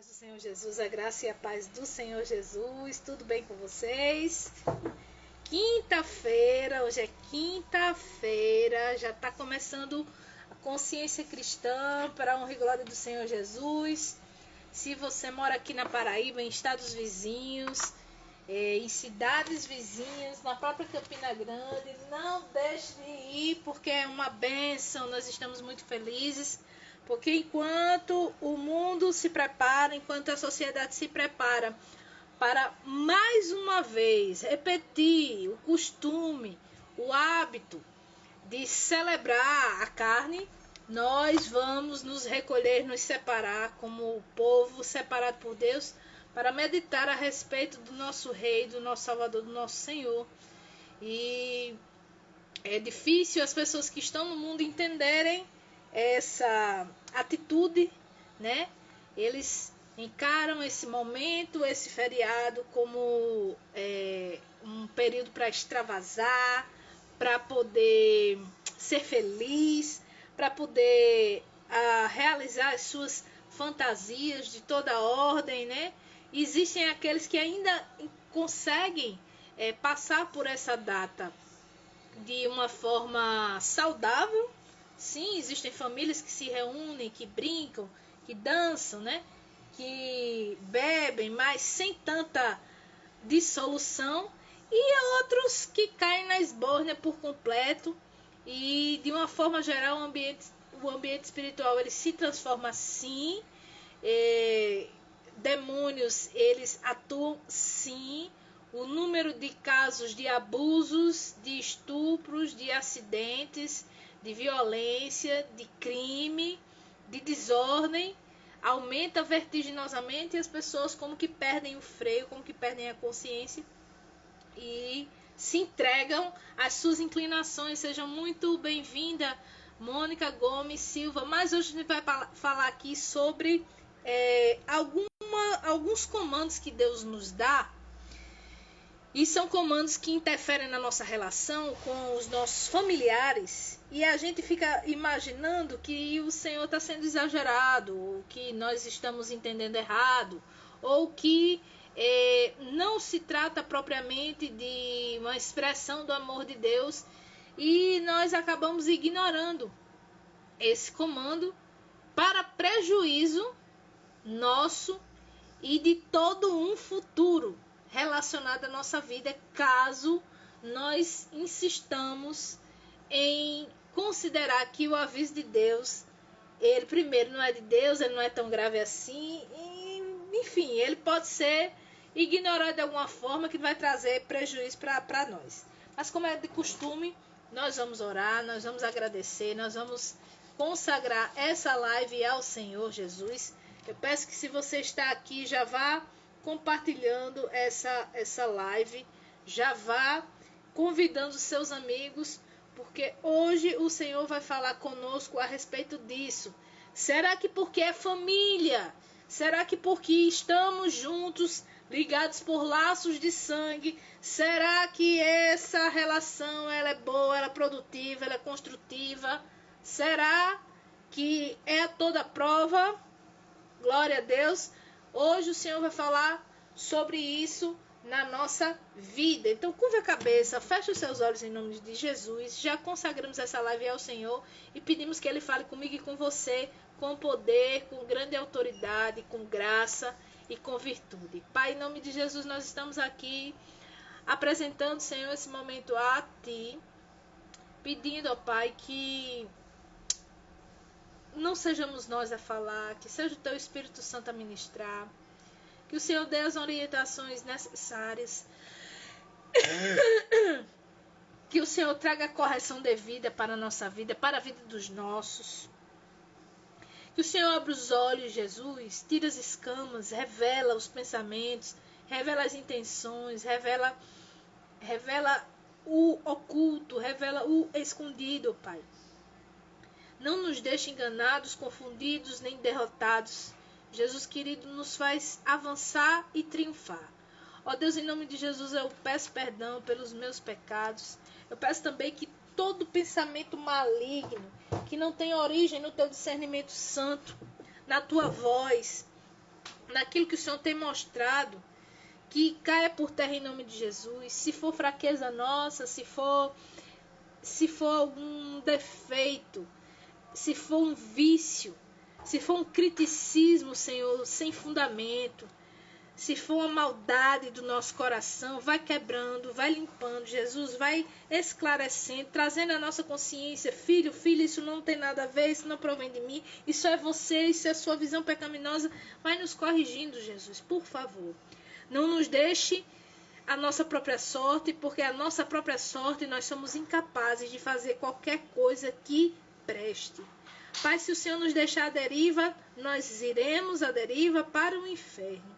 paz do Senhor Jesus, a graça e a paz do Senhor Jesus, tudo bem com vocês? Quinta-feira, hoje é quinta-feira, já está começando a consciência cristã para a honra e glória do Senhor Jesus. Se você mora aqui na Paraíba, em estados vizinhos, em cidades vizinhas, na própria Campina Grande, não deixe de ir, porque é uma bênção, nós estamos muito felizes. Porque enquanto o mundo se prepara, enquanto a sociedade se prepara para mais uma vez repetir o costume, o hábito de celebrar a carne, nós vamos nos recolher, nos separar como o povo separado por Deus para meditar a respeito do nosso Rei, do nosso Salvador, do nosso Senhor. E é difícil as pessoas que estão no mundo entenderem essa atitude, né? Eles encaram esse momento, esse feriado como um período para extravasar, para poder ser feliz, para poder realizar as suas fantasias de toda ordem, né? Existem aqueles que ainda conseguem passar por essa data de uma forma saudável. Sim, existem famílias que se reúnem, que brincam, que dançam, né? Que bebem, mas sem tanta dissolução. E há outros que caem na esbórnia por completo. E de uma forma geral o ambiente espiritual ele se transforma assim. Demônios eles atuam sim. O número de casos de abusos, de estupros, de acidentes, de violência, de crime, de desordem, aumenta vertiginosamente e as pessoas como que perdem o freio, como que perdem a consciência e se entregam às suas inclinações. Seja muito bem-vinda, Mônica Gomes Silva. Mas hoje a gente vai falar aqui sobre alguns comandos que Deus nos dá. E são comandos que interferem na nossa relação com os nossos familiares. E a gente fica imaginando que o Senhor está sendo exagerado, ou que nós estamos entendendo errado, ou que não se trata propriamente de uma expressão do amor de Deus. E nós acabamos ignorando esse comando para prejuízo nosso e de todo um futuro relacionado à nossa vida, caso nós insistamos em considerar que o aviso de Deus, ele primeiro não é de Deus, ele não é tão grave assim, e, enfim, ele pode ser ignorado de alguma forma que vai trazer prejuízo para nós. Mas como é de costume, nós vamos orar, nós vamos agradecer, nós vamos consagrar essa live ao Senhor Jesus. Eu peço que se você está aqui, já vá compartilhando essa live, já vá convidando seus amigos, porque hoje o Senhor vai falar conosco a respeito disso. Será que porque é família? Será que porque estamos juntos, ligados por laços de sangue? Será que essa relação ela é boa, ela é produtiva, ela é construtiva? Será que é toda prova? Glória a Deus. Hoje o Senhor vai falar sobre isso na nossa vida. Então curva a cabeça, feche os seus olhos em nome de Jesus. Já consagramos essa live ao Senhor e pedimos que Ele fale comigo e com você, com poder, com grande autoridade, com graça e com virtude. Pai, em nome de Jesus, nós estamos aqui apresentando, Senhor, esse momento a Ti, pedindo, ó Pai, que não sejamos nós a falar, que seja o Teu Espírito Santo a ministrar, que o Senhor dê as orientações necessárias, que o Senhor traga a correção devida para a nossa vida, para a vida dos nossos, que o Senhor abra os olhos, Jesus, tira as escamas, revela os pensamentos, revela as intenções, revela o oculto, revela o escondido, Pai. Não nos deixe enganados, confundidos, nem derrotados. Jesus querido, nos faz avançar e triunfar. Ó Deus, em nome de Jesus, eu peço perdão pelos meus pecados. Eu peço também que todo pensamento maligno, que não tem origem no Teu discernimento santo, na Tua voz, naquilo que o Senhor tem mostrado, que caia por terra em nome de Jesus. Se for fraqueza nossa, se for algum defeito, se for um vício, se for um criticismo, Senhor, sem fundamento, se for uma maldade do nosso coração, vai quebrando, vai limpando, Jesus, vai esclarecendo, trazendo a nossa consciência, filho, isso não tem nada a ver, isso não provém de mim, isso é você, isso é a sua visão pecaminosa, vai nos corrigindo, Jesus, por favor. Não nos deixe a nossa própria sorte, porque a nossa própria sorte nós somos incapazes de fazer qualquer coisa que preste. Pai, se o Senhor nos deixar à deriva, nós iremos à deriva para o inferno.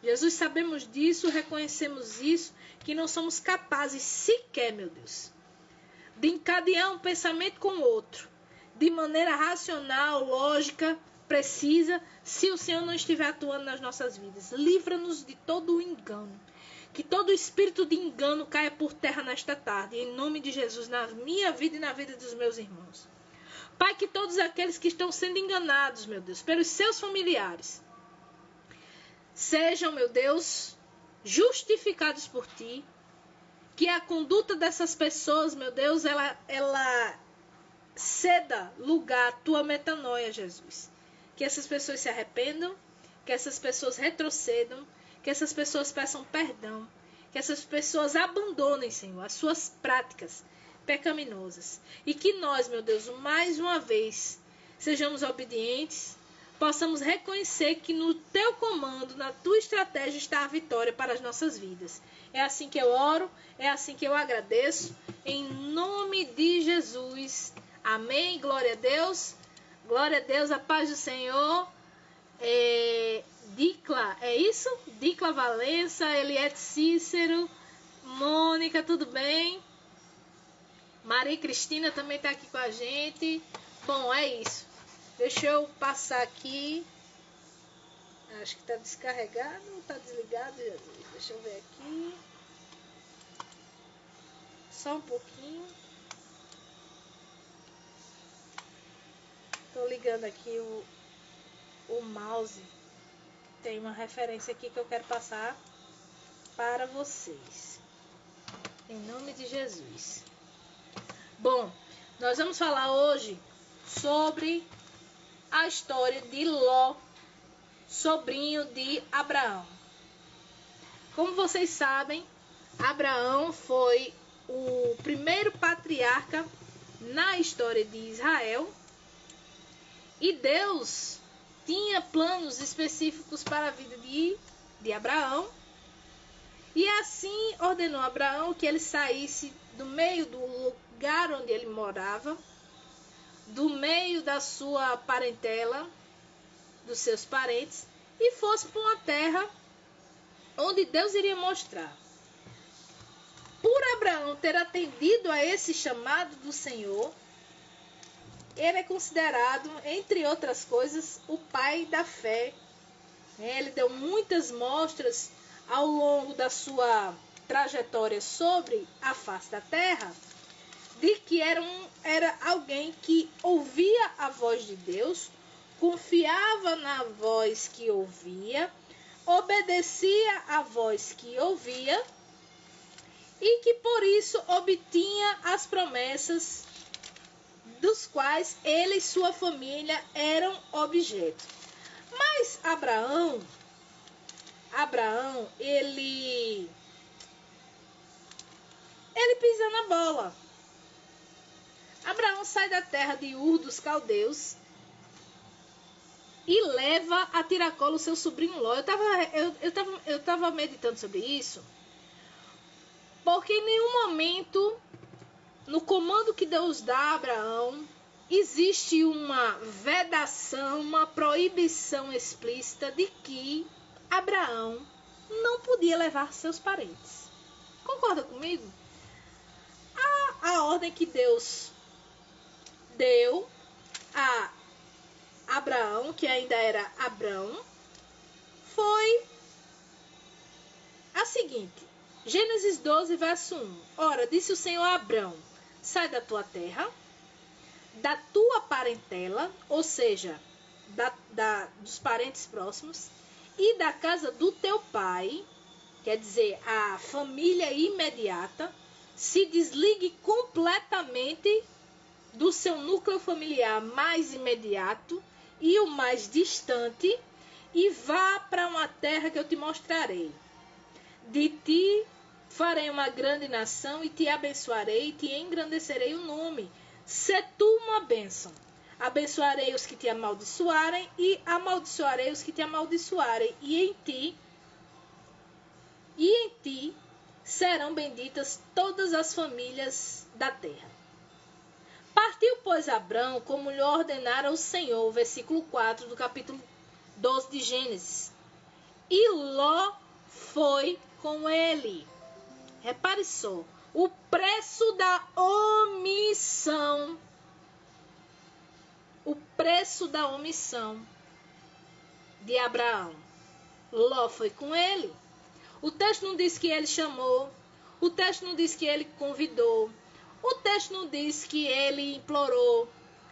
Jesus, sabemos disso, reconhecemos isso, que não somos capazes sequer, meu Deus, de encadear um pensamento com o outro, de maneira racional, lógica, precisa, se o Senhor não estiver atuando nas nossas vidas. Livra-nos de todo o engano. Que todo espírito de engano caia por terra nesta tarde, em nome de Jesus, na minha vida e na vida dos meus irmãos. Pai, que todos aqueles que estão sendo enganados, meu Deus, pelos seus familiares, sejam, meu Deus, justificados por Ti. Que a conduta dessas pessoas, meu Deus, ela ceda lugar à Tua metanoia, Jesus. Que essas pessoas se arrependam, que essas pessoas retrocedam, que essas pessoas peçam perdão, que essas pessoas abandonem, Senhor, as suas práticas pecaminosas. E que nós, meu Deus, mais uma vez, sejamos obedientes, possamos reconhecer que no Teu comando, na Tua estratégia está a vitória para as nossas vidas. É assim que eu oro, é assim que eu agradeço, em nome de Jesus. Amém, glória a Deus. Glória a Deus, a paz do Senhor. Dicla, é isso? Dicla Valença, Eliette Cícero, Mônica, tudo bem? Maria Cristina também está aqui com a gente. Bom, é isso. Deixa eu passar aqui. Acho que está descarregado ou está desligado, Jesus? Deixa eu ver aqui. Só um pouquinho. Estou ligando aqui o mouse. Tem uma referência aqui que eu quero passar para vocês. Em nome de Jesus. Bom, nós vamos falar hoje sobre a história de Ló, sobrinho de Abraão. Como vocês sabem, Abraão foi o primeiro patriarca na história de Israel. E Deus tinha planos específicos para a vida de Abraão. E assim ordenou a Abraão que ele saísse do meio do lugar onde ele morava, do meio da sua parentela, dos seus parentes, e fosse para uma terra onde Deus iria mostrar. Por Abraão ter atendido a esse chamado do Senhor, ele é considerado, entre outras coisas, o pai da fé. Ele deu muitas mostras ao longo da sua trajetória sobre a face da terra, de que era alguém que ouvia a voz de Deus, confiava na voz que ouvia, obedecia à voz que ouvia, e que por isso obtinha as promessas dos quais ele e sua família eram objeto. Mas Abraão, ele pisa na bola. Abraão sai da terra de Ur dos Caldeus e leva a tiracolo o seu sobrinho Ló. Eu tava meditando sobre isso, porque em nenhum momento, no comando que Deus dá a Abraão, existe uma vedação, uma proibição explícita de que Abraão não podia levar seus parentes. Concorda comigo? A ordem que Deus deu a Abraão, que ainda era Abrão, foi a seguinte: Gênesis 12, verso 1. Ora, disse o Senhor a Abrão: sai da tua terra, da tua parentela, ou seja, dos parentes próximos, e da casa do teu pai, quer dizer, a família imediata, se desligue completamente do seu núcleo familiar mais imediato e o mais distante, e vá para uma terra que eu te mostrarei. De ti farei uma grande nação, e te abençoarei, e te engrandecerei o nome. Sê tu uma bênção. Abençoarei os que te amaldiçoarem, e amaldiçoarei os que te amaldiçoarem, e em ti serão benditas todas as famílias da terra. Partiu, pois, Abrão, como lhe ordenara o Senhor, versículo 4 do capítulo 12 de Gênesis. E Ló foi com ele. Repare só, o preço da omissão. O preço da omissão de Abraão. Ló foi com ele. O texto não diz que ele chamou. O texto não diz que ele convidou. O texto não diz que ele implorou,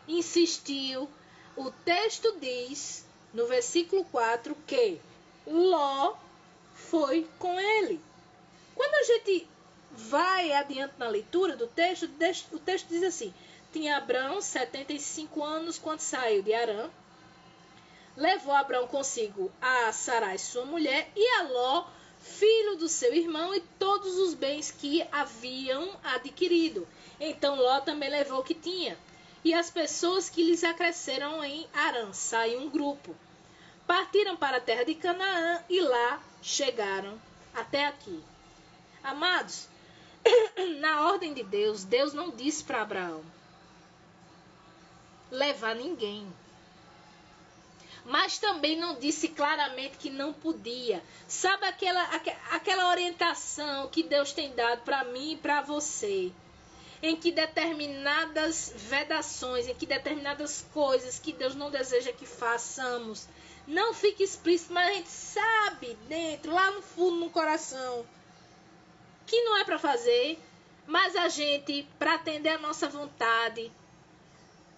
insistiu. O texto diz, no versículo 4, que Ló foi com ele. Quando a gente vai adiante na leitura do texto, o texto diz assim: tinha Abrão 75 anos quando saiu de Harã. Levou Abrão consigo a Sarai, sua mulher, e a Ló, filho do seu irmão, e todos os bens que haviam adquirido. Então Ló também levou o que tinha, e as pessoas que lhes acresceram em Harã. Saiu um grupo. Partiram para a terra de Canaã e lá chegaram até aqui. Amados, na ordem de Deus, Deus não disse para Abraão levar ninguém. Mas também não disse claramente que não podia. Sabe aquela orientação que Deus tem dado para mim e para você? Em que determinadas vedações, em que determinadas coisas que Deus não deseja que façamos, não fique explícito, mas a gente sabe dentro, lá no fundo, no coração, que não é para fazer, mas a gente, para atender a nossa vontade,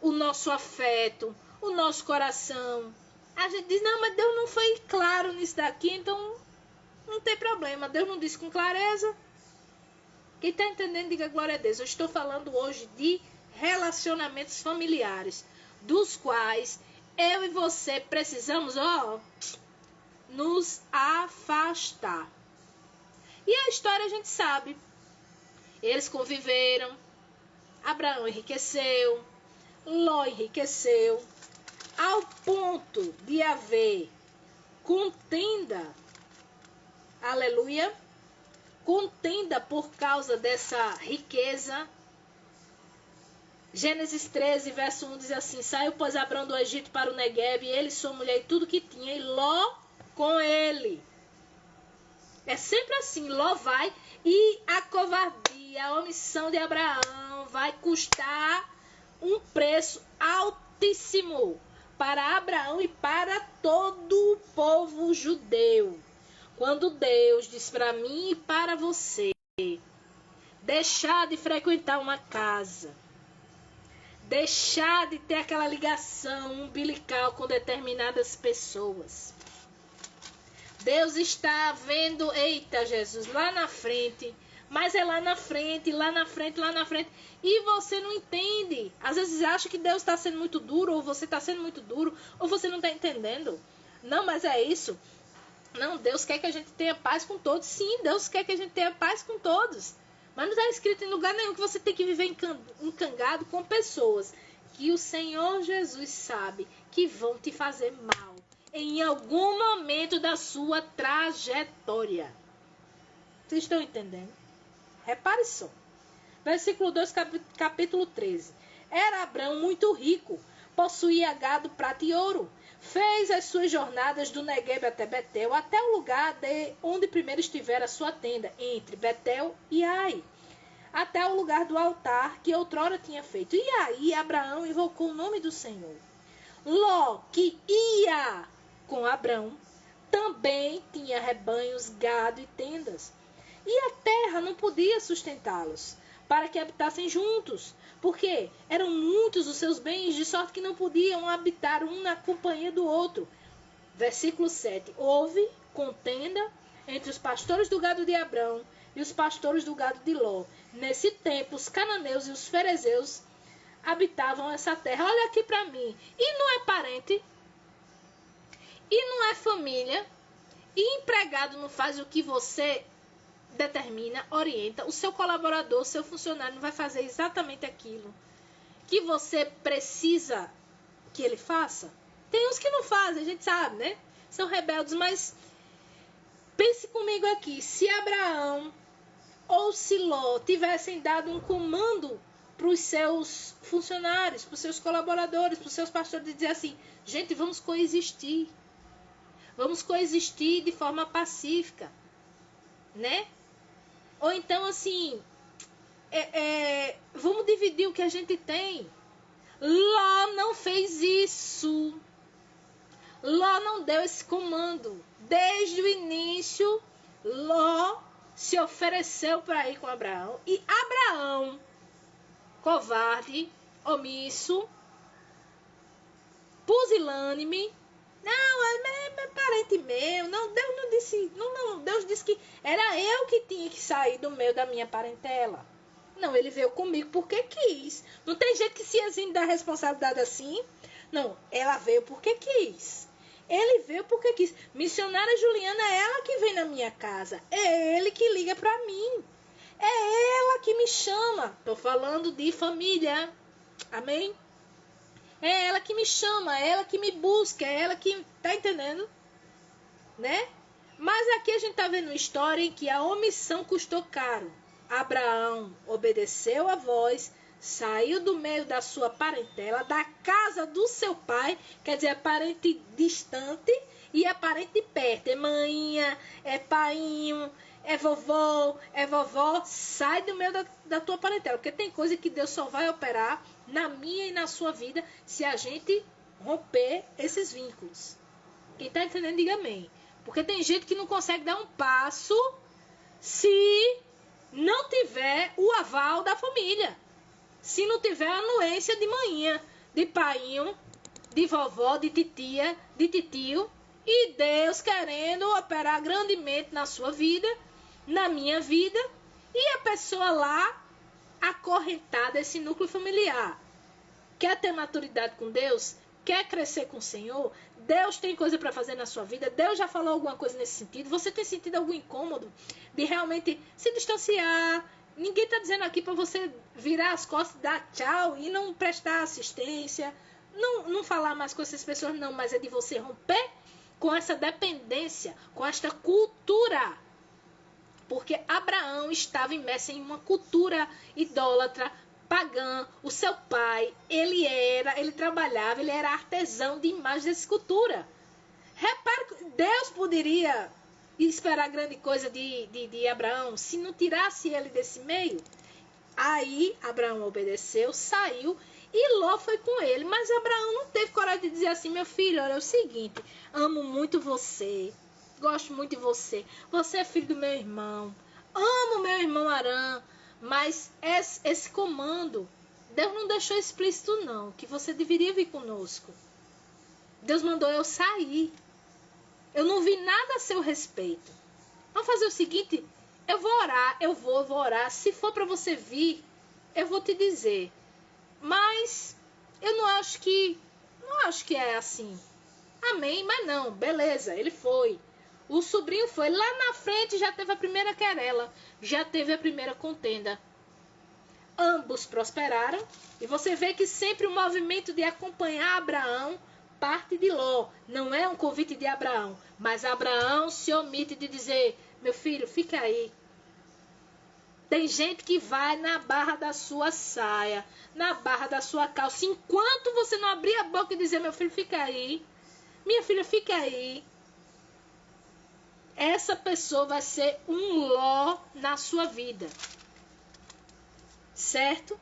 o nosso afeto, o nosso coração, a gente diz: não, mas Deus não foi claro nisso daqui, então não tem problema. Deus não disse com clareza. Quem está entendendo, diga glória a Deus. Eu estou falando hoje de relacionamentos familiares, dos quais eu e você precisamos, nos afastar. E a história a gente sabe. Eles conviveram, Abraão enriqueceu, Ló enriqueceu, ao ponto de haver contenda, aleluia, contenda por causa dessa riqueza. Gênesis 13, verso 1 diz assim: saiu, pois, Abrão do Egito para o Neguebe, ele, sua mulher e tudo que tinha, e Ló com ele. É sempre assim, Ló vai, e a covardia, a omissão de Abraão vai custar um preço altíssimo para Abraão e para todo o povo judeu. Quando Deus diz para mim e para você deixar de frequentar uma casa, deixar de ter aquela ligação umbilical com determinadas pessoas, Deus está vendo, eita Jesus, lá na frente, mas é lá na frente, lá na frente, lá na frente, e você não entende. Às vezes acha que Deus está sendo muito duro, ou você está sendo muito duro, ou você não está entendendo. Não, mas é isso. Não, Deus quer que a gente tenha paz com todos. Sim, Deus quer que a gente tenha paz com todos. Mas não está escrito em lugar nenhum que você tem que viver encangado com pessoas que o Senhor Jesus sabe que vão te fazer mal em algum momento da sua trajetória. Vocês estão entendendo? Repare só. Versículo 2, capítulo 13. Era Abrão muito rico, possuía gado, prata e ouro. Fez as suas jornadas do Neguebe até Betel, até o lugar onde primeiro estivera a sua tenda, entre Betel e Ai, até o lugar do altar que outrora tinha feito. E aí Abraão invocou o nome do Senhor. Ló, que ia com Abrão, também tinha rebanhos, gado e tendas. E a terra não podia sustentá-los, para que habitassem juntos, porque eram muitos os seus bens, de sorte que não podiam habitar um na companhia do outro. Versículo 7. Houve contenda entre os pastores do gado de Abrão e os pastores do gado de Ló. Nesse tempo, os cananeus e os ferezeus habitavam essa terra. Olha aqui para mim. E não é parente? E não é família? E empregado não faz o que você determina, orienta? O seu colaborador, o seu funcionário não vai fazer exatamente aquilo que você precisa que ele faça? Tem uns que não fazem, a gente sabe, né? São rebeldes, mas pense comigo aqui. Se Abraão ou se Ló tivessem dado um comando para os seus funcionários, para os seus colaboradores, para os seus pastores, de dizer assim, gente, vamos coexistir. Vamos coexistir de forma pacífica, né? Ou então, assim, vamos dividir o que a gente tem. Ló não fez isso. Ló não deu esse comando. Desde o início, Ló se ofereceu para ir com Abraão. E Abraão, covarde, omisso, pusilânime, não, é parente meu. Não, Deus não disse. Não, Deus disse que era eu que tinha que sair do meio da minha parentela. Não, ele veio comigo porque quis. Não tem gente que se exime da responsabilidade assim. Não, ela veio porque quis. Ele veio porque quis. Missionária Juliana é ela que vem na minha casa. É ele que liga para mim. É ela que me chama. Tô falando de família. Amém? É ela que me chama, é ela que me busca, é ela que... Tá entendendo? Né? Mas aqui a gente tá vendo uma história em que a omissão custou caro. Abraão obedeceu a voz, saiu do meio da sua parentela, da casa do seu pai, quer dizer, é parente distante e é parente de perto. É maninha, é painho, é vovô, é vovó. Sai do meio da tua parentela, porque tem coisa que Deus só vai operar na minha e na sua vida se a gente romper esses vínculos. Quem tá entendendo, diga amém. Porque tem gente que não consegue dar um passo se não tiver o aval da família. Se não tiver a anuência de manhinha, de painho, de vovó, de titia, de titio. E Deus querendo operar grandemente na sua vida, na minha vida. E a pessoa lá acorrentada, esse núcleo familiar. Quer ter maturidade com Deus? Quer crescer com o Senhor? Deus tem coisa para fazer na sua vida? Deus já falou alguma coisa nesse sentido? Você tem sentido algum incômodo de realmente se distanciar? Ninguém está dizendo aqui para você virar as costas, dar tchau e não prestar assistência, não falar mais com essas pessoas, não, mas é de você romper com essa dependência, com esta cultura. Porque Abraão estava imerso em uma cultura idólatra, pagã. O seu pai, ele trabalhava, ele era artesão de imagens de escultura. Repare que Deus poderia esperar grande coisa de Abraão se não tirasse ele desse meio. Aí Abraão obedeceu, saiu e Ló foi com ele. Mas Abraão não teve coragem de dizer assim, meu filho, olha, é o seguinte, amo muito você, gosto muito de você, você é filho do meu irmão, amo meu irmão Arã, mas esse comando, Deus não deixou explícito não, que você deveria vir conosco. Deus mandou eu sair. Eu não vi nada a seu respeito. Vamos fazer o seguinte, eu vou orar, eu vou orar. Se for para você vir, eu vou te dizer. Mas eu não acho que é assim. Amém, mas não, beleza, ele foi. O sobrinho foi. Lá na frente já teve a primeira querela, já teve a primeira contenda. Ambos prosperaram. E você vê que sempre o movimento de acompanhar Abraão parte de Ló. Não é um convite de Abraão. Mas Abraão se omite de dizer, meu filho, fica aí. Tem gente que vai na barra da sua saia, na barra da sua calça. Enquanto você não abrir a boca e dizer, meu filho, fica aí. Minha filha, fica aí. Essa pessoa vai ser um Ló na sua vida. Certo?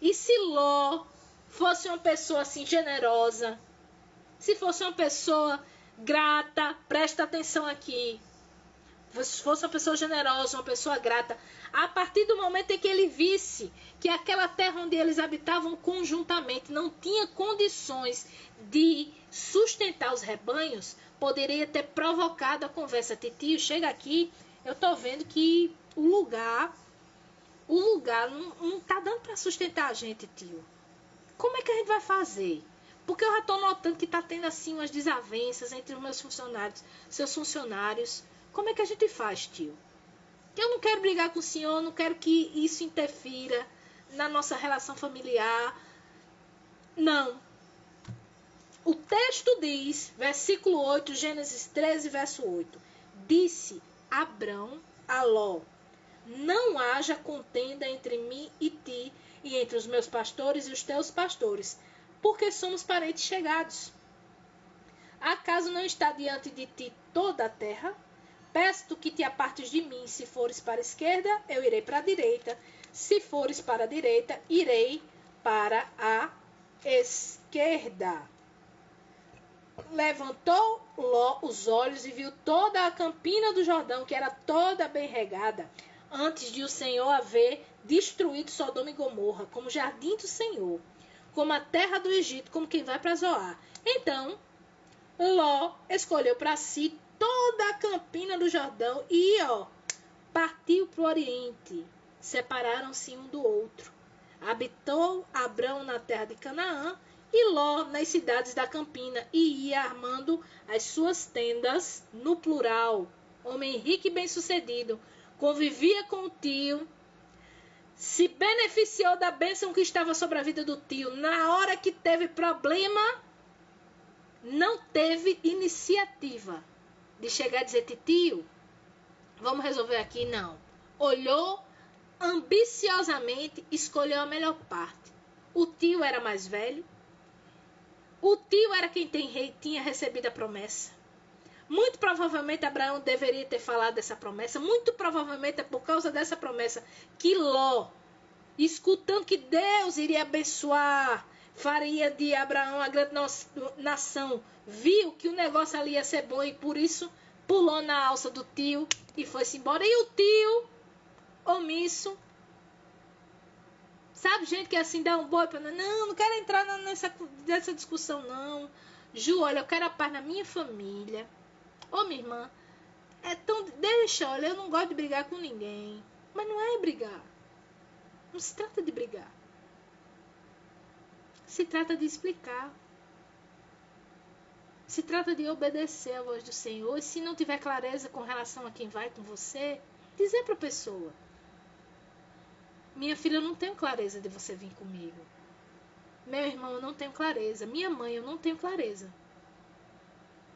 E se Ló fosse uma pessoa assim generosa, se fosse uma pessoa grata, presta atenção aqui. Se fosse uma pessoa generosa, uma pessoa grata, a partir do momento em que ele visse que aquela terra onde eles habitavam conjuntamente não tinha condições de sustentar os rebanhos, poderia ter provocado a conversa. Titio, chega aqui, eu tô vendo que o lugar não tá dando para sustentar a gente, tio. Como é que a gente vai fazer? Porque eu já tô notando que tá tendo assim umas desavenças entre os meus funcionários, seus funcionários. Como é que a gente faz, tio? Eu não quero brigar com o senhor, não quero que isso interfira na nossa relação familiar. Não. O texto diz, versículo 8, Gênesis 13, verso 8. Disse Abrão a Ló: não haja contenda entre mim e ti, e entre os meus pastores e os teus pastores, porque somos parentes chegados. Acaso não está diante de ti toda a terra? Peço-te que te apartes de mim. Se fores para a esquerda, eu irei para a direita. Se fores para a direita, irei para a esquerda. Levantou Ló os olhos e viu toda a campina do Jordão, que era toda bem regada, antes de o Senhor haver destruído Sodoma e Gomorra, como jardim do Senhor, como a terra do Egito, como quem vai para Zoar. Então, Ló escolheu para si toda a campina do Jordão e, partiu para o oriente. Separaram-se um do outro. Habitou Abrão na terra de Canaã e Ló nas cidades da campina, e ia armando as suas tendas, no plural. Homem rico e bem-sucedido, convivia com o tio, se beneficiou da bênção que estava sobre a vida do tio. Na hora que teve problema, não teve iniciativa de chegar e dizer: tio, vamos resolver aqui. Não. Olhou ambiciosamente, escolheu a melhor parte. O tio era mais velho. O tio era quem tinha recebido a promessa. Muito provavelmente Abraão deveria ter falado dessa promessa. Muito provavelmente é por causa dessa promessa que Ló, escutando que Deus iria abençoar, faria de Abraão a grande nação, viu que o negócio ali ia ser bom e por isso pulou na alça do tio e foi-se embora. E o tio, omisso, sabe, gente que assim dá um boi para não quero entrar nessa discussão não. Ju, olha, eu quero a paz na minha família. Ô, minha irmã, deixa, olha, eu não gosto de brigar com ninguém. Mas não é brigar. Não se trata de brigar. Se trata de explicar. Se trata de obedecer a voz do Senhor. E se não tiver clareza com relação a quem vai com você, dizer para a pessoa: minha filha, eu não tenho clareza de você vir comigo. Meu irmão, eu não tenho clareza. Minha mãe, eu não tenho clareza.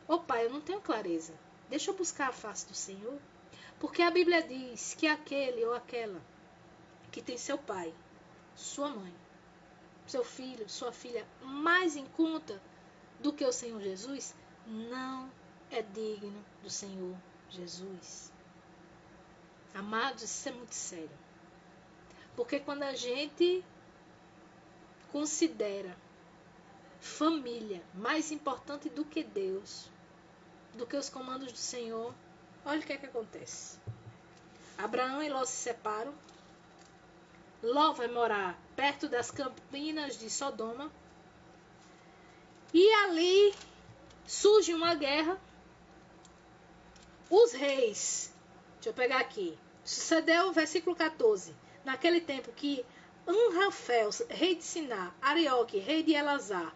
Ô pai, eu não tenho clareza. Deixa eu buscar a face do Senhor. Porque a Bíblia diz que aquele ou aquela que tem seu pai, sua mãe, seu filho, sua filha mais em conta do que o Senhor Jesus, não é digno do Senhor Jesus. Amados, isso é muito sério. Porque quando a gente considera família mais importante do que Deus, do que os comandos do Senhor, olha o que é que acontece. Abraão e Ló se separam. Ló vai morar perto das campinas de Sodoma. E ali surge uma guerra. Os reis, deixa eu pegar aqui. Sucedeu o versículo 14. Naquele tempo que Anrafel, rei de Siná, Arioque, rei de Elazar,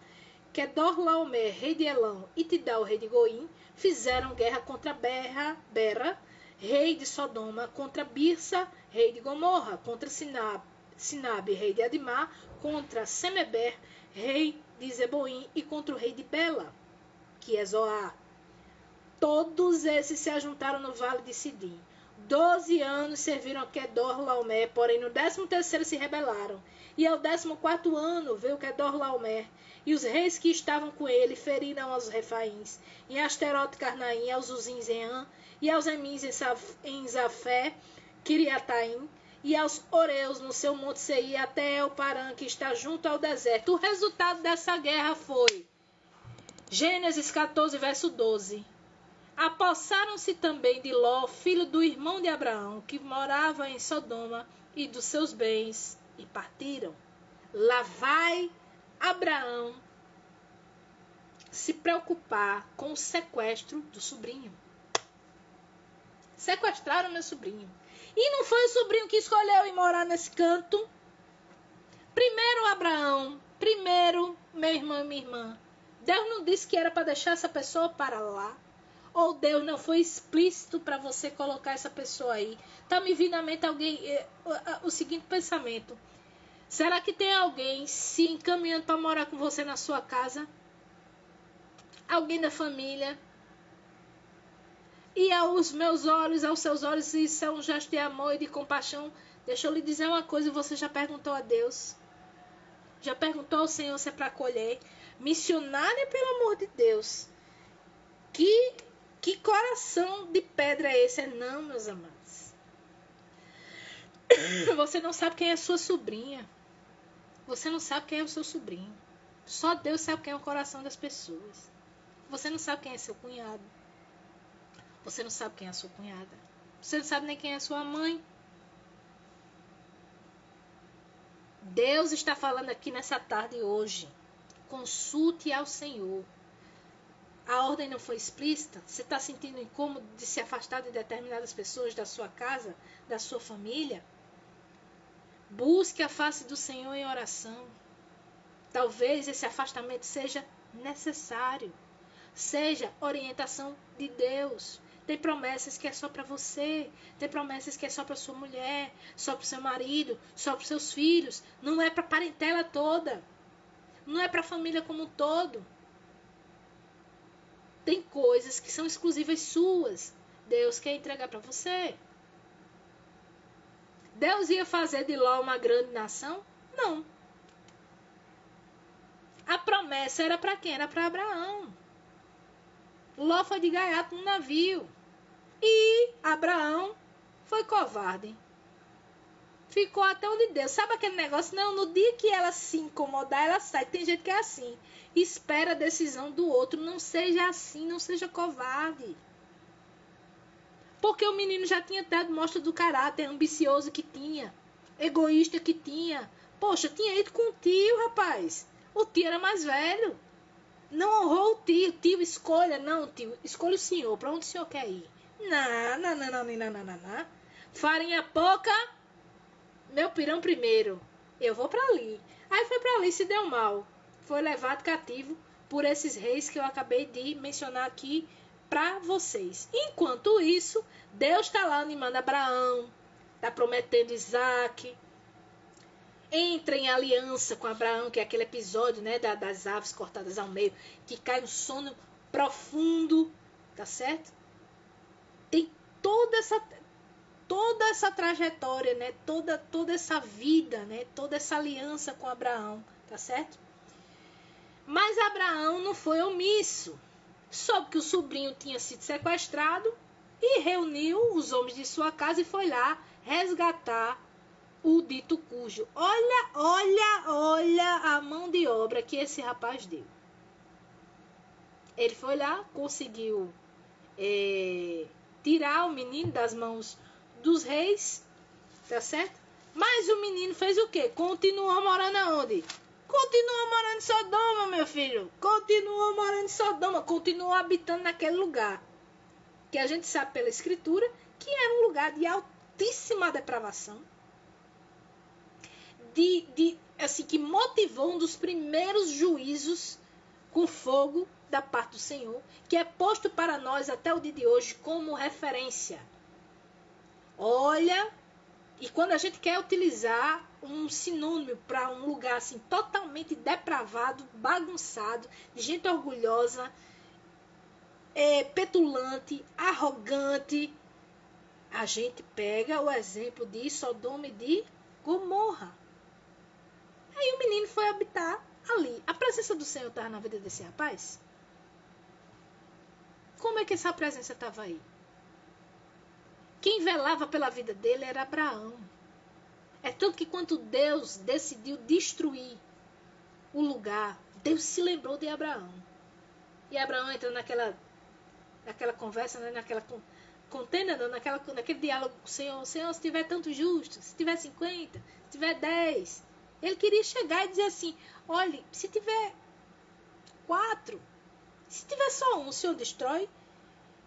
Kedorlaomer, rei de Elão, e Tidal, rei de Goim, fizeram guerra contra Bera, rei de Sodoma, contra Birsa, rei de Gomorra, contra Sinabe, rei de Adimá, contra Semeber, rei de Zeboim, e contra o rei de Bela, que é Zoar. Todos esses se ajuntaram no vale de Sidim. 12 anos serviram a Kedorlaomer, porém no 13º se rebelaram. E ao 14º ano veio Kedorlaomer, e os reis que estavam com ele feriram aos Refaíns, em Asterote Carnaim, aos Uzins em An, e aos Emins em Zafé, Kiriataim, e aos Oreus no seu monte Seir, até El Parã, que está junto ao deserto. O resultado dessa guerra foi Gênesis 14, verso 12. Apossaram-se também de Ló, filho do irmão de Abraão, que morava em Sodoma, e dos seus bens, e partiram. Lá vai Abraão se preocupar com o sequestro do sobrinho. Sequestraram meu sobrinho. E não foi o sobrinho que escolheu ir morar nesse canto. Primeiro Abraão, primeiro meu irmão e minha irmã. Deus não disse que era para deixar essa pessoa para lá. Ou Deus não foi explícito para você colocar essa pessoa aí. Tá me vindo à mente o seguinte pensamento. Será que tem alguém se encaminhando para morar com você na sua casa? Alguém da família? E aos meus olhos, aos seus olhos, isso é um gesto de amor e de compaixão. Deixa eu lhe dizer uma coisa, você já perguntou a Deus? Já perguntou ao Senhor se é para acolher? Missionária, pelo amor de Deus. Que coração de pedra é esse? Não, meus amados. Você não sabe quem é a sua sobrinha. Você não sabe quem é o seu sobrinho. Só Deus sabe quem é o coração das pessoas. Você não sabe quem é seu cunhado. Você não sabe quem é a sua cunhada. Você não sabe nem quem é a sua mãe. Deus está falando aqui nessa tarde hoje. Consulte ao Senhor. A ordem não foi explícita? Você está sentindo incômodo de se afastar de determinadas pessoas da sua casa, da sua família? Busque a face do Senhor em oração. Talvez esse afastamento seja necessário. Seja orientação de Deus. Tem promessas que é só para você. Tem promessas que é só para sua mulher, só para o seu marido, só para os seus filhos. Não é para a parentela toda. Não é para a família como um todo. Tem coisas que são exclusivas suas. Deus quer entregar para você. Deus ia fazer de Ló uma grande nação? Não. A promessa era para quem? Era para Abraão. Ló foi de gaiato no navio. E Abraão foi covarde. Ficou até onde Deus. Sabe aquele negócio? Não, no dia que ela se incomodar, ela sai. Tem gente que é assim. Espera a decisão do outro. Não seja assim, não seja covarde. Porque o menino já tinha dado mostra do caráter ambicioso que tinha. Egoísta que tinha. Poxa, tinha ido com o tio, rapaz. O tio era mais velho. Não honrou o tio. Tio, escolha. Não, tio, escolha o senhor. Para onde o senhor quer ir? Não. Farinha pouca, meu pirão primeiro. Eu vou para ali. Aí foi para ali, se deu mal. Foi levado cativo por esses reis que eu acabei de mencionar aqui para vocês. Enquanto isso, Deus está lá animando Abraão. Está prometendo Isaac. Entra em aliança com Abraão, que é aquele episódio, né, das aves cortadas ao meio, que cai um sono profundo. Tá certo? Tem toda essa trajetória, né? Toda essa vida, né? Toda essa aliança com Abraão, tá certo? Mas Abraão não foi omisso. Soube que o sobrinho tinha sido sequestrado e reuniu os homens de sua casa e foi lá resgatar o dito cujo. Olha a mão de obra que esse rapaz deu. Ele foi lá, conseguiu tirar o menino das mãos dos reis, tá certo? Mas o menino fez o quê? Continuou morando aonde? Continuou morando em Sodoma, meu filho. Continuou morando em Sodoma, continuou habitando naquele lugar. Que a gente sabe pela escritura que era um lugar de altíssima depravação. Assim, que motivou um dos primeiros juízos com fogo da parte do Senhor, que é posto para nós até o dia de hoje como referência. Olha, e quando a gente quer utilizar um sinônimo para um lugar assim totalmente depravado, bagunçado, de gente orgulhosa, petulante, arrogante, a gente pega o exemplo de Sodoma e de Gomorra. Aí o menino foi habitar ali. A presença do Senhor estava na vida desse rapaz? Como é que essa presença estava aí? Quem velava pela vida dele era Abraão. É tanto que quando Deus decidiu destruir o lugar, Deus se lembrou de Abraão. E Abraão entra naquela conversa, né? naquele diálogo com o Senhor. Senhor, se tiver tantos justos, se tiver 50, se tiver 10. Ele queria chegar e dizer assim, olha, se tiver 4, Se tiver só um, o Senhor destrói.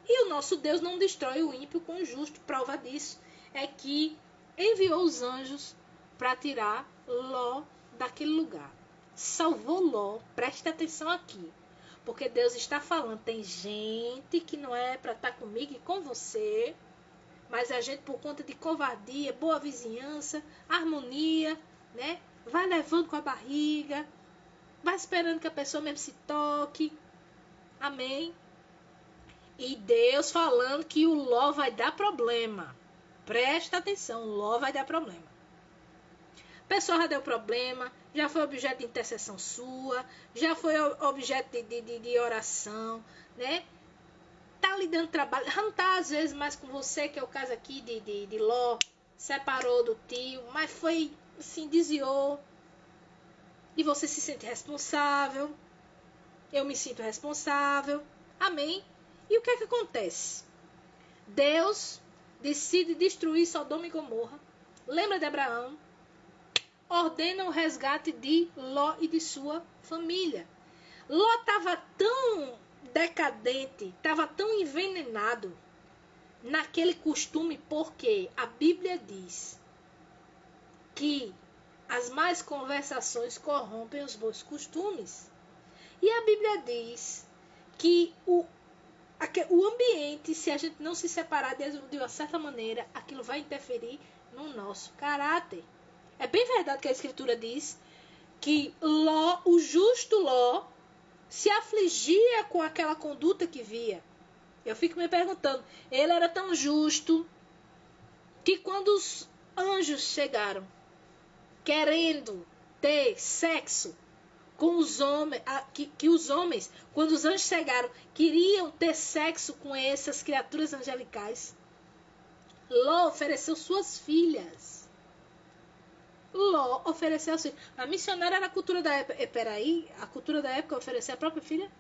E o nosso Deus não destrói o ímpio com o justo. Prova disso é que enviou os anjos para tirar Ló daquele lugar. Salvou Ló. Preste atenção aqui. Porque Deus está falando, tem gente que não é para estar comigo e com você, mas a gente, por conta de covardia, boa vizinhança, harmonia, né? Vai levando com a barriga, vai esperando que a pessoa mesmo se toque. Amém? E Deus falando que o Ló vai dar problema. Presta atenção, o Ló vai dar problema. A pessoa já deu problema, já foi objeto de intercessão sua, já foi objeto de oração, né? Tá lhe dando trabalho, já não tá às vezes mais com você, que é o caso aqui de Ló, separou do tio, mas foi assim, desviou. E você se sente responsável, eu me sinto responsável, amém? E o que é que acontece? Deus decide destruir Sodoma e Gomorra, lembra de Abraão? Ordena o resgate de Ló e de sua família. Ló estava tão decadente, estava tão envenenado naquele costume, porque a Bíblia diz que as más conversações corrompem os bons costumes. E a Bíblia diz que o ambiente, se a gente não se separar de uma certa maneira, aquilo vai interferir no nosso caráter. É bem verdade que a Escritura diz que Ló, o justo Ló, se afligia com aquela conduta que via. Eu fico me perguntando, ele era tão justo que quando os anjos chegaram querendo ter sexo com os homens, que os homens, quando os anjos chegaram, queriam ter sexo com essas criaturas angelicais, Ló ofereceu suas filhas. Ló ofereceu assim. A missionária era a cultura da época. Peraí, a cultura da época oferecer a própria filha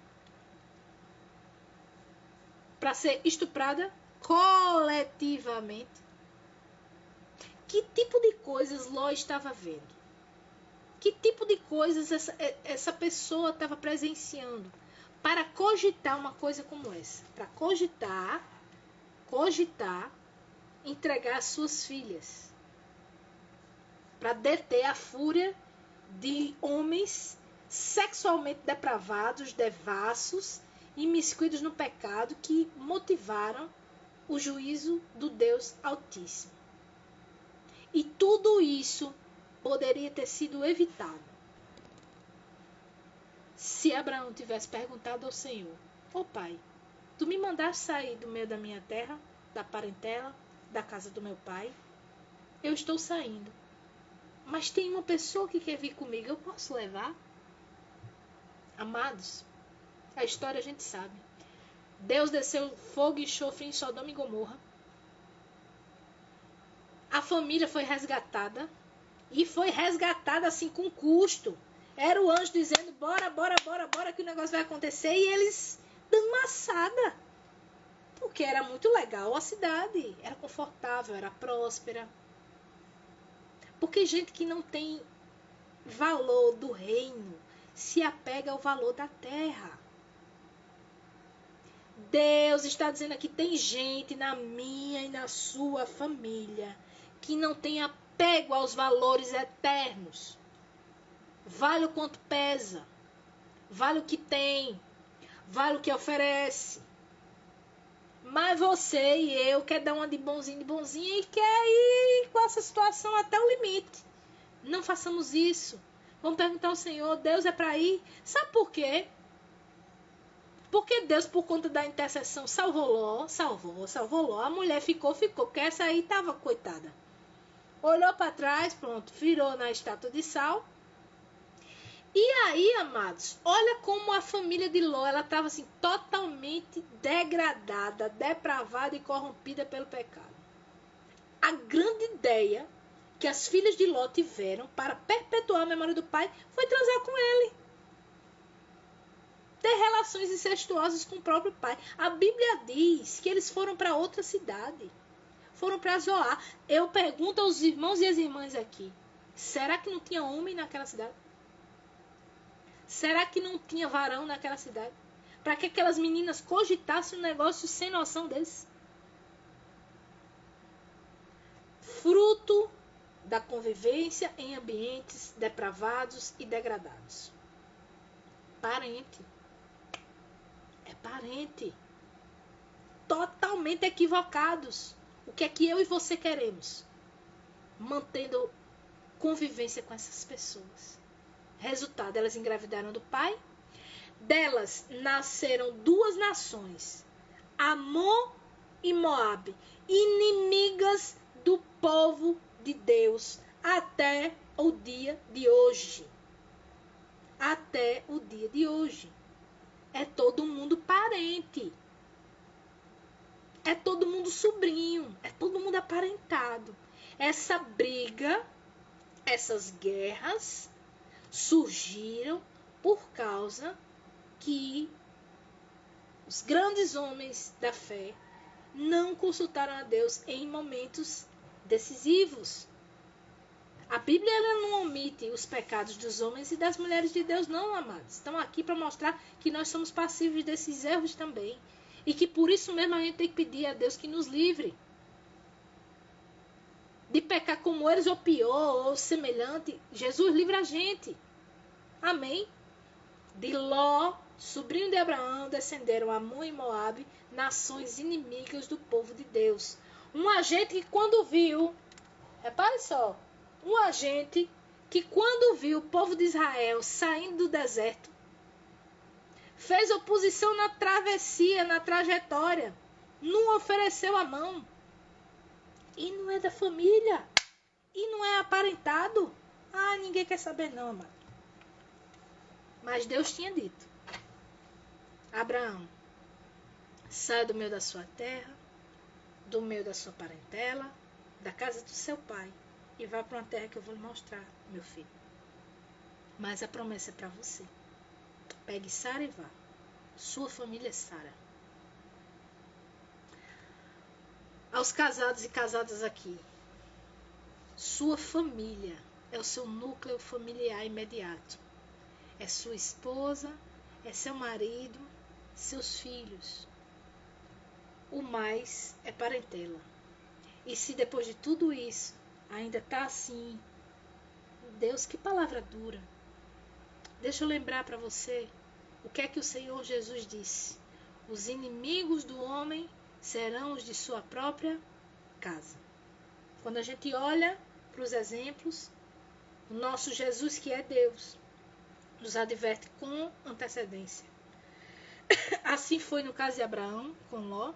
para ser estuprada coletivamente. Que tipo de coisas Ló estava vendo? Que tipo de coisas essa pessoa estava presenciando para cogitar uma coisa como essa? Para cogitar, entregar suas filhas. Para deter a fúria de homens sexualmente depravados, devassos, imiscuídos no pecado, que motivaram o juízo do Deus Altíssimo. E tudo isso poderia ter sido evitado se Abraão tivesse perguntado ao Senhor: Ô Pai, tu me mandaste sair do meio da minha terra, da parentela, da casa do meu pai? Eu estou saindo. Mas tem uma pessoa que quer vir comigo, eu posso levar? Amados, a história a gente sabe. Deus desceu fogo e enxofre em Sodoma e Gomorra. A família foi resgatada. E foi resgatada assim com custo. Era o anjo dizendo, bora, que o negócio vai acontecer. E eles dando maçada. Porque era muito legal a cidade. Era confortável, era próspera. Porque gente que não tem valor do reino se apega ao valor da terra. Deus está dizendo aqui, tem gente na minha e na sua família que não tem apego aos valores eternos. Vale o quanto pesa. Vale o que tem. Vale o que oferece. Mas você e eu quer dar uma de bonzinho e quer ir com essa situação até o limite. Não façamos isso. Vamos perguntar ao Senhor, Deus é para ir? Sabe por quê? Porque Deus, por conta da intercessão, salvou Ló. A mulher ficou, porque essa aí estava coitada. Olhou para trás, pronto, virou na estátua de sal. E aí, amados, olha como a família de Ló, ela estava assim, totalmente degradada, depravada e corrompida pelo pecado. A grande ideia que as filhas de Ló tiveram para perpetuar a memória do pai foi transar com ele. Ter relações incestuosas com o próprio pai. A Bíblia diz que eles foram para outra cidade. Foram para Zoar. Eu pergunto aos irmãos e às irmãs aqui, será que não tinha homem naquela cidade? Será que não tinha varão naquela cidade? Para que aquelas meninas cogitassem um negócio sem noção desse? Fruto da convivência em ambientes depravados e degradados. Parente. É parente. Totalmente equivocados. O que é que eu e você queremos? Mantendo convivência com essas pessoas. Resultado, elas engravidaram do pai. Delas nasceram duas nações, Amon e Moabe, inimigas do povo de Deus até o dia de hoje. Até o dia de hoje. É todo mundo parente. É todo mundo sobrinho. É todo mundo aparentado. Essa briga, essas guerras surgiram por causa que os grandes homens da fé não consultaram a Deus em momentos decisivos. A Bíblia ela não omite os pecados dos homens e das mulheres de Deus, não, amados. Estão aqui para mostrar que nós somos passíveis desses erros também. E que por isso mesmo a gente tem que pedir a Deus que nos livre de pecar como eles, ou pior, ou semelhante. Jesus livra a gente. Amém? De Ló, sobrinho de Abraão, descenderam Amon e Moabe, nações inimigas do povo de Deus. Um agente que quando viu, repare só, um agente que quando viu o povo de Israel saindo do deserto, fez oposição na travessia, na trajetória, não ofereceu a mão. E não é da família, e não é aparentado. Ah, ninguém quer saber não, amado. Mas Deus tinha dito: Abraão, saia do meio da sua terra, do meio da sua parentela, da casa do seu pai, e vá para uma terra que eu vou lhe mostrar, meu filho. Mas a promessa é para você. Pegue Sara e vá. Sua família é Sara. Aos casados e casadas aqui, sua família é o seu núcleo familiar imediato. É sua esposa, é seu marido, seus filhos. O mais é parentela. E se depois de tudo isso ainda está assim, Deus, que palavra dura. Deixa eu lembrar para você o que é que o Senhor Jesus disse. Os inimigos do homem serão os de sua própria casa. Quando a gente olha para os exemplos, o nosso Jesus, que é Deus, nos adverte com antecedência. Assim foi no caso de Abraão com Ló.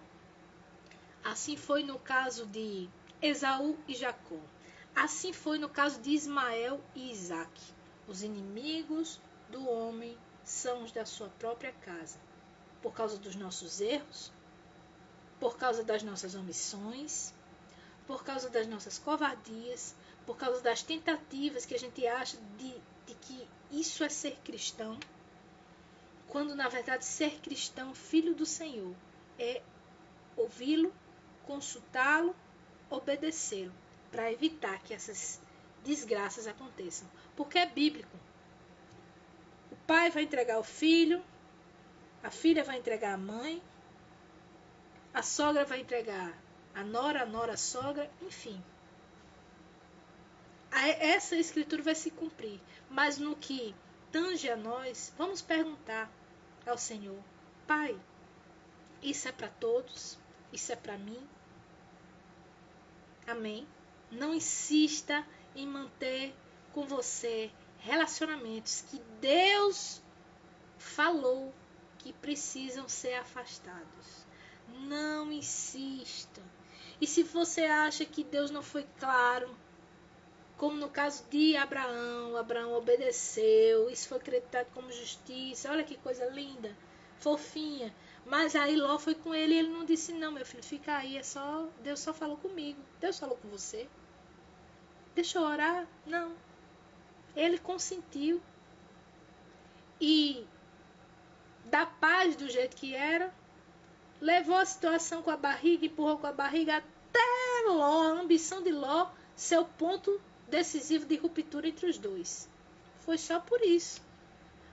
Assim foi no caso de Esaú e Jacó. Assim foi no caso de Ismael e Isaque. Os inimigos do homem são os da sua própria casa. Por causa dos nossos erros, por causa das nossas omissões, por causa das nossas covardias, por causa das tentativas que a gente acha de que isso é ser cristão, quando na verdade ser cristão, filho do Senhor, é ouvi-lo, consultá-lo, obedecê-lo, para evitar que essas desgraças aconteçam. Porque é bíblico. O pai vai entregar o filho, a filha vai entregar a mãe, a sogra vai entregar a nora a sogra, enfim. Essa escritura vai se cumprir. Mas no que tange a nós, vamos perguntar ao Senhor: Pai, isso é para todos? Isso é para mim? Amém? Não insista em manter com você relacionamentos que Deus falou que precisam ser afastados. Não insista. E se você acha que Deus não foi claro, como no caso de Abraão, Abraão obedeceu, isso foi acreditado como justiça, olha que coisa linda, fofinha. Mas aí Ló foi com ele e ele não disse: não, meu filho, fica aí, Deus só falou comigo. Deus falou com você? Deixa eu orar? Não. Ele consentiu. E da paz do jeito que era, levou a situação com a barriga, empurrou com a barriga até Ló, a ambição de Ló, seu ponto decisivo de ruptura entre os dois. Foi só por isso.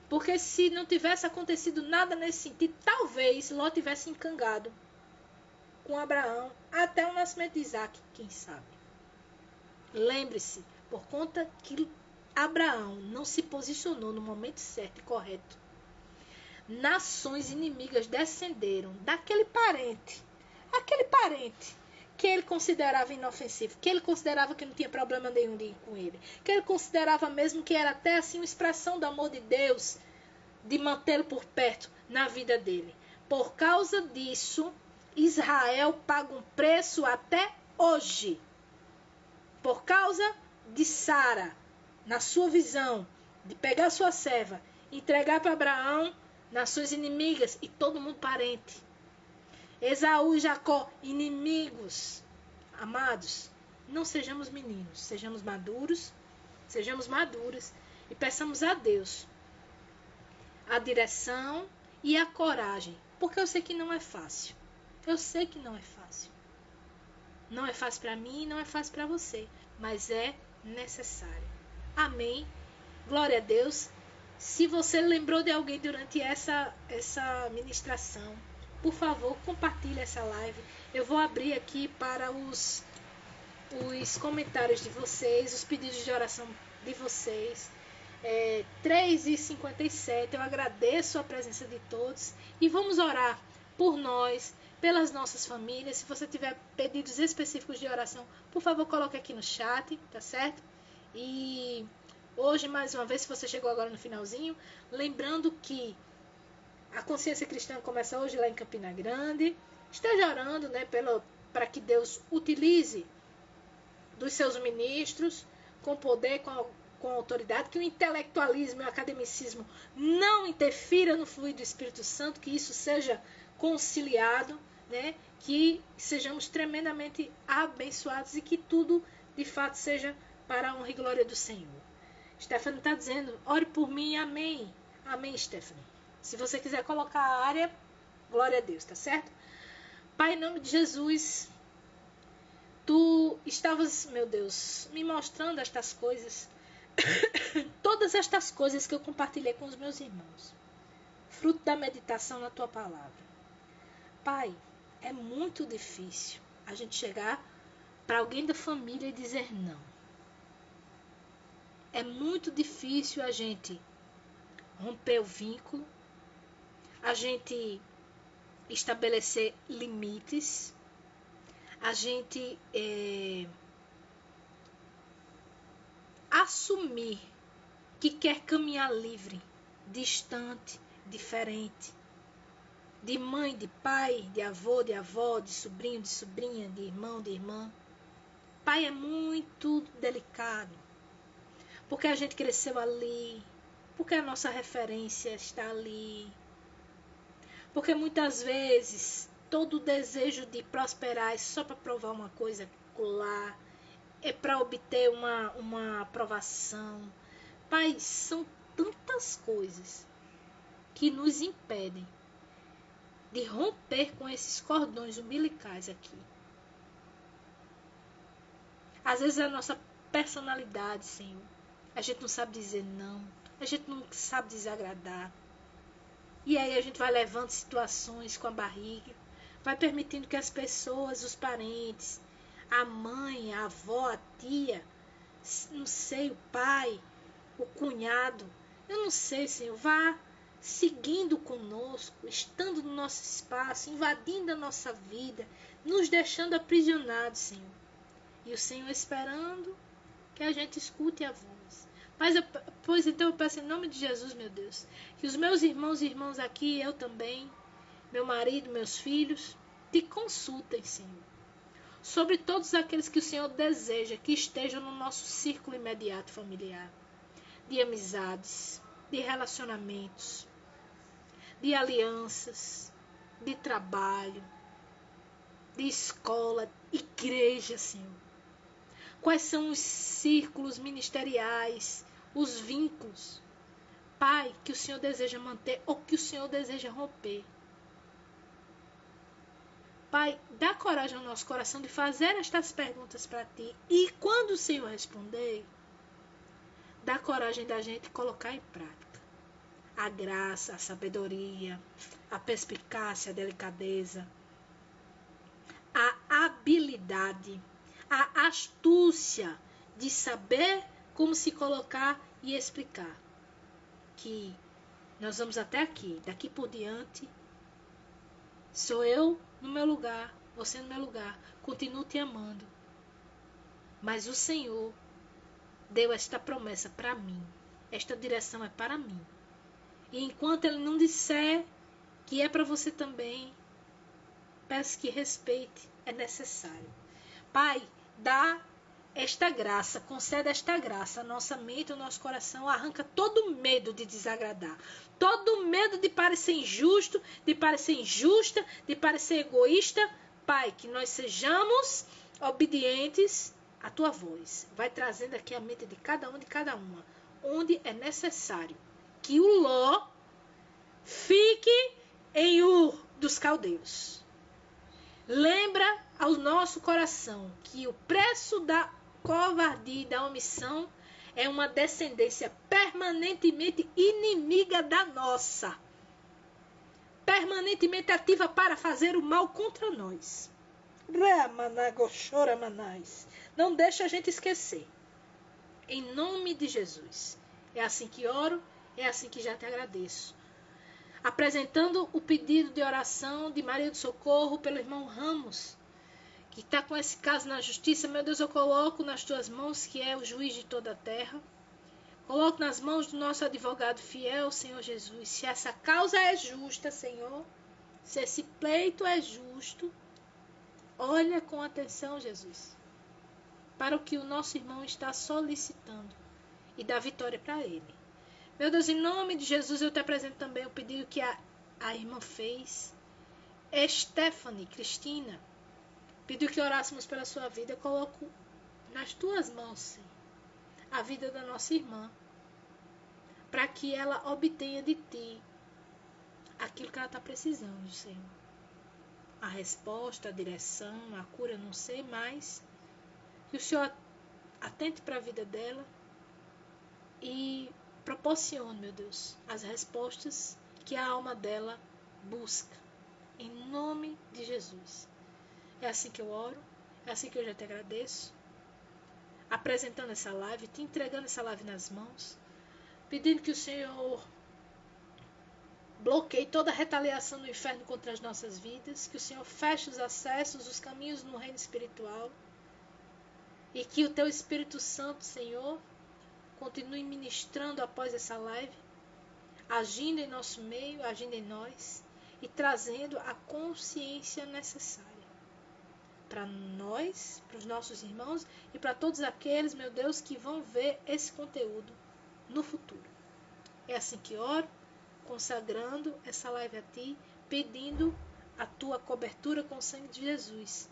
Porque se não tivesse acontecido nada nesse sentido, talvez Ló tivesse encangado com Abraão até o nascimento de Isaac, quem sabe. Lembre-se, por conta que Abraão não se posicionou no momento certo e correto, nações inimigas descenderam daquele parente, aquele parente que ele considerava inofensivo, que ele considerava que não tinha problema nenhum com ele, que ele considerava mesmo que era até assim uma expressão do amor de Deus, de mantê-lo por perto na vida dele. Por causa disso, Israel paga um preço até hoje. Por causa de Sara, na sua visão, de pegar sua serva, entregar para Abraão, nações inimigas e todo mundo parente. Esaú e Jacó, inimigos. Amados, não sejamos meninos, sejamos maduras e peçamos a Deus a direção e a coragem, porque eu sei que não é fácil. Eu sei que não é fácil. Não é fácil para mim, não é fácil para você, mas é necessário. Amém. Glória a Deus. Se você lembrou de alguém durante essa ministração, por favor, compartilhe essa live. Eu vou abrir aqui para os comentários de vocês, os pedidos de oração de vocês. 3h57, eu agradeço a presença de todos e vamos orar por nós, pelas nossas famílias. Se você tiver pedidos específicos de oração, por favor, coloque aqui no chat, tá certo? E hoje, mais uma vez, se você chegou agora no finalzinho, lembrando que a Consciência Cristã começa hoje lá em Campina Grande. Esteja orando, né, para que Deus utilize dos seus ministros com poder, com autoridade, que o intelectualismo e o academicismo não interfira no fluir do Espírito Santo, que isso seja conciliado, né, que sejamos tremendamente abençoados e que tudo, de fato, seja para a honra e glória do Senhor. Stephanie está dizendo, ore por mim, amém. Amém, Stephanie. Se você quiser colocar a área, glória a Deus, tá certo? Pai, em nome de Jesus, Tu estavas, meu Deus, me mostrando estas coisas, todas estas coisas que eu compartilhei com os meus irmãos, fruto da meditação na Tua palavra. Pai, é muito difícil a gente chegar para alguém da família e dizer não. É muito difícil a gente romper o vínculo, a gente estabelecer limites, a gente assumir que quer caminhar livre, distante, diferente, de mãe, de pai, de avô, de avó, de sobrinho, de sobrinha, de irmão, de irmã. Pai, é muito delicado, porque a gente cresceu ali, porque a nossa referência está ali, porque muitas vezes todo o desejo de prosperar é só para provar uma coisa lá, é para obter uma aprovação. Pai, são tantas coisas que nos impedem de romper com esses cordões umbilicais aqui. Às vezes é a nossa personalidade, Senhor. A gente não sabe dizer não, a gente não sabe desagradar. E aí a gente vai levando situações com a barriga, vai permitindo que as pessoas, os parentes, a mãe, a avó, a tia, não sei, o pai, o cunhado, eu não sei, Senhor, vá seguindo conosco, estando no nosso espaço, invadindo a nossa vida, nos deixando aprisionados, Senhor. E o Senhor esperando que a gente escute a voz. Pois então eu peço em nome de Jesus, meu Deus, que os meus irmãos e irmãs aqui, eu também, meu marido, meus filhos, te consultem, Senhor, sobre todos aqueles que o Senhor deseja que estejam no nosso círculo imediato familiar, de amizades, de relacionamentos, de alianças, de trabalho, de escola, igreja, Senhor. Quais são os círculos ministeriais, os vínculos, Pai, que o Senhor deseja manter ou que o Senhor deseja romper? Pai, dá coragem ao nosso coração de fazer estas perguntas para Ti. E quando o Senhor responder, dá coragem da gente colocar em prática. a graça, a sabedoria, a perspicácia, a delicadeza, a habilidade, a astúcia de saber como se colocar e explicar. Que nós vamos até aqui, daqui por diante, sou eu no meu lugar, você no meu lugar, continuo te amando. Mas o Senhor deu esta promessa para mim, esta direção é para mim. E enquanto Ele não disser que é para você também, peço que respeite, é necessário. Pai, dá esta graça, concede esta graça à nossa mente, ao nosso coração, arranca todo medo de desagradar, todo medo de parecer injusto, de parecer injusta, de parecer egoísta. Pai, que nós sejamos obedientes à tua voz. Vai trazendo aqui a mente de cada um, de cada uma, onde é necessário que o Ló fique em Ur dos Caldeus. Lembra ao nosso coração que o preço da covardia e da omissão é uma descendência permanentemente inimiga da nossa, permanentemente ativa para fazer o mal contra nós. Não deixa a gente esquecer. Em nome de Jesus. É assim que oro, é assim que já te agradeço. Apresentando o pedido de oração de Maria do Socorro pelo irmão Ramos, que está com esse caso na justiça. Meu Deus, eu coloco nas tuas mãos, que é o juiz de toda a terra. Coloco nas mãos do nosso advogado fiel, Senhor Jesus. Se essa causa é justa, Senhor, se esse pleito é justo, olha com atenção, Jesus, para o que o nosso irmão está solicitando e dá vitória para ele. Meu Deus, em nome de Jesus, eu te apresento também o pedido que a irmã fez. Stephanie, Cristina, pediu que orássemos pela sua vida. Eu coloco nas tuas mãos, Senhor, a vida da nossa irmã, para que ela obtenha de ti aquilo que ela está precisando, Senhor. A resposta, a direção, a cura, não sei mais. Que o Senhor atente para a vida dela e proporcione, meu Deus, as respostas que a alma dela busca. Em nome de Jesus. É assim que eu oro, é assim que eu já te agradeço. Apresentando essa live, te entregando essa live nas mãos, pedindo que o Senhor bloqueie toda a retaliação do inferno contra as nossas vidas, que o Senhor feche os acessos, os caminhos no reino espiritual, e que o teu Espírito Santo, Senhor, continue ministrando após essa live, agindo em nosso meio, agindo em nós e trazendo a consciência necessária para nós, para os nossos irmãos e para todos aqueles, meu Deus, que vão ver esse conteúdo no futuro. É assim que oro, consagrando essa live a ti, pedindo a tua cobertura com o sangue de Jesus,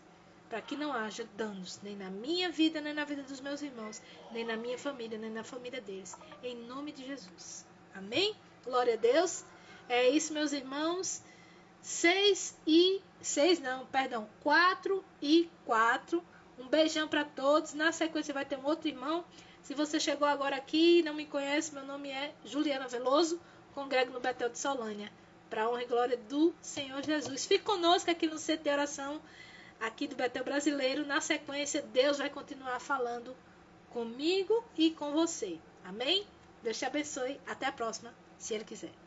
para que não haja danos, nem na minha vida, nem na vida dos meus irmãos, nem na minha família, nem na família deles. Em nome de Jesus. Amém? Glória a Deus. É isso, meus irmãos. 4 e 4. Um beijão para todos. Na sequência vai ter um outro irmão. Se você chegou agora aqui e não me conhece, meu nome é Juliana Veloso, congrego no Betel de Solânia. Para a honra e glória do Senhor Jesus. Fique conosco aqui no CT Oração, aqui do Betel Brasileiro. Na sequência, Deus vai continuar falando comigo e com você. Amém? Deus te abençoe. Até a próxima, se Ele quiser.